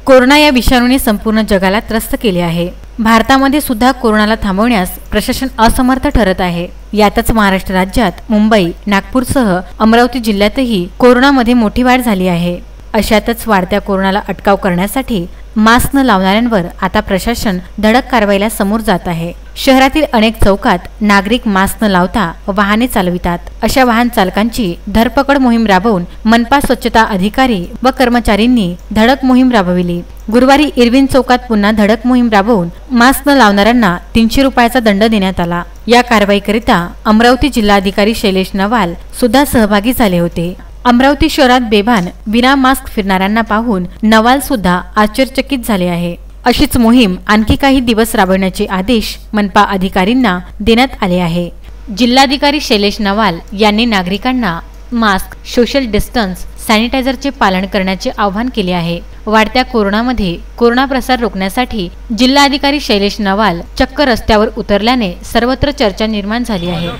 Corona या विषाणूने संपूर्ण जगाला त्रस्त केले आहे। भारतामध्ये सुद्धा कोरोनाला थांबवण्यास प्रशासन असमर्थ ठरत आहे। यातच महाराष्ट्र राज्यात मुंबई, नागपूरसह अमरावती जिल्ह्यातही कोरोनामध्ये मोठी वाढ झाली आहे। अशातच वाढत्या कोरोनाला अटकाव करण्यासाठी मास्क न लावणाऱ्यांवर आता प्रशासन धडक कारवाईला समोर जात आहे। शहरातील अनेक चौकात नागरिक मास्क न लावता वाहने चालवितात। अशा वाहन चालकांची धरपकड मोहीम राबवून मनपा स्वच्छता अधिकारी व कर्मचाऱ्यांनी धडक मोहीम राबविली। गुरुवारी इरविन चौकात पुन्हा धडक मोहीम राबवून मास्क न लावणाऱ्यांना 300 रुपयाचा दंड देण्यात आला। या कारवाईकरिता अमरावती जिल्हाधिकारी शैलेश नवाल सुद्धा सहभागी झाले होते। अमरावती शहरात बेभान विना मास्क फिरणाऱ्यांना पाहून नवाल सुद्धा आश्चर्यचकित झाले आहे। अशीच मोहीम आणखी काही दिवस राबवण्याचे आदेश मनपा अधिकाऱ्यांना देण्यात आले आहे। जिल्हाधिकारी शैलेश नवाल यांनी नागरिकांना मास्क, सोशल डिस्टन्स, सॅनिटायझरचे पालन करण्याचे आवाहन केले आहे। वाढत्या कोरोनामध्ये कोरोना प्रसार रोखण्यासाठी जिल्हाधिकारी शैलेश नवाल चक्क रस्त्यावर उतरल्याने सर्वत्र चर्चा निर्माण झाली आहे।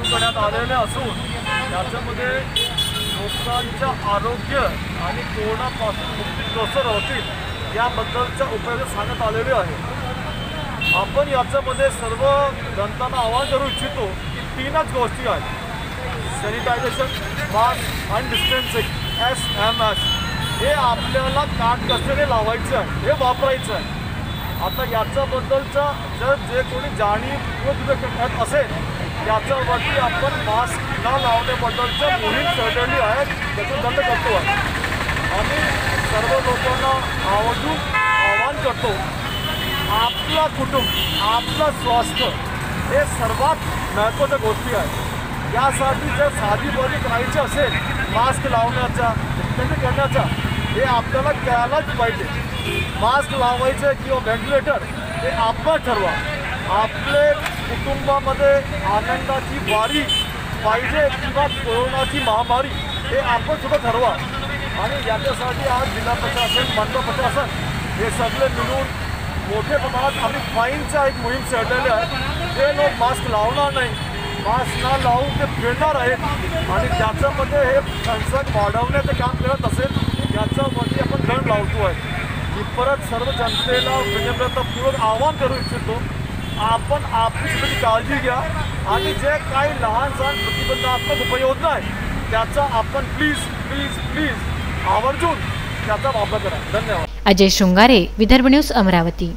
करण्यात आलेले असून त्याच्यामध्ये लोकांच्या आरोग्य आणि कोरोनापासून मुक्ती कसं राहतील याबद्दलच्या उपाय सांगण्यात आलेले आहे। आपण याच्यामध्ये सर्व जनतांना आवाहन करू इच्छितो की 3च गोष्टी आहेत, सॅनिटायझेशन, मास्क आणि डिस्टन्सिंग, SMS हे आपल्याला काटकसरीने लावायचं आहे, हे वापरायचं आहे। आता याच्याबद्दलचा जर जे कोणी जाणीवपूर्वक करत असेल याच्यावरती आपण मास्क न लावण्याबद्दलच्या मोहीम चढवली आहे, त्याचा दंड करतो आहे आणि सर्व लोकांना आवाहन करतो, आपला कुटुंब, आपलं स्वास्थ्य हे सर्वात महत्त्वाच्या गोष्टी आहेत। यासाठी जर साधी बरी करायची असेल मास्क लावण्याचा, डिस्टन्सिंग करण्याचा, हे आपल्याला कळायलाच पाहिजे। मास्क लावायचे किंवा व्हेंटिलेटर हे आपण ठरवा। आपले कुटुंबामध्ये आनंदाची वारी पाहिजे किंवा कोरोनाची महामारी हे आपण सुद्धा ठरवा आणि याच्यासाठी आज जिल्हा प्रशासन, मनपा प्रशासन हे सगळे मिळून मोठ्या प्रमाणात आम्ही फाईनचा एक मोहीम चढवली आहे। जे लोक मास्क लावणार नाही, मास्क न लावून ते फिरणार आहेत आणि त्याच्यामध्ये हे संसर्ग वाढवण्याचं काम करत असेल याच्यावरती आपण दंड लावतो आहे। मी परत सर्व जनतेला विनम्रतापूर्वक आवाहन करू इच्छितो, आपण आपली स्वतःची काळजी घ्या आणि जे काही लहान सहान प्रतिबंधात्मक उपाययोजना आहे त्याचा आपण प्लीज आवर्जून त्याचा वापर करा। धन्यवाद। अजय शृंगारे, विदर्भ न्यूज, अमरावती।